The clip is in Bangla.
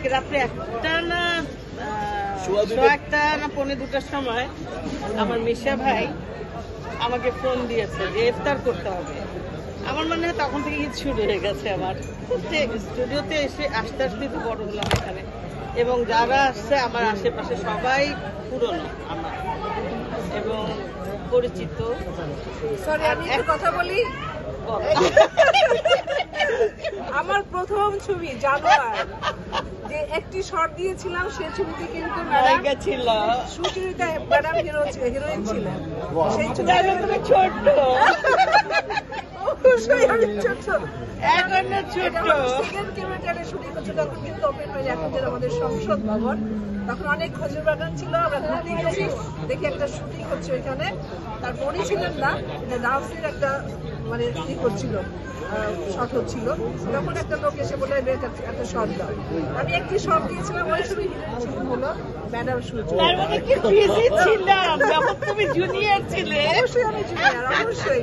কালকে রাত্রে 1টা না 1:45 সময় আমার মিশা ভাই আমাকে ফোন দিয়েছে যে ইফতার করতে হবে। আমার মনে হয় তখন থেকে ঈদ শুরু হয়ে গেছে। আমার স্টুডিওতে এসে আস্তে আস্তে তো বড় হলাম এখানে, এবং যারা আসছে আমার আশেপাশে সবাই পুরনো আমার এবং পরিচিত। আমি কথা বলি, আমার প্রথম ছবি জানোয়ার যে একটি শট দিয়েছিলাম, সেই ছবিতে কিন্তু ছিল সুচরিতা ম্যাডাম হিরোইন ছিলেন। সেই ছবি ছোট, অবশ্যই আমি ছোট, ছোট সেকেন্ড কিলোমিটারে শুটিং করছে। তখন কিন্তু ওপেন হয়ে এখন যে আমাদের সংসদ ভবন, তখন অনেক খজুর বাগান ছিল। আমরা ঘুরতে গেছি, দেখি একটা শুটিং হচ্ছে ওইখানে। তারপর উনি ছিলেন না, এটা ডান্সের একটা মানে ই করছিল, শট হচ্ছিল। তখন একটা লোক এসে বলে একটা শট দাও। আমি একটি শট দিয়েছিলাম, ওই সময় হিরোইন হলো ম্যাডাম সূর্য। তুমি জুনিয়র ছিলে। অবশ্যই আমি জুনিয়র, অবশ্যই।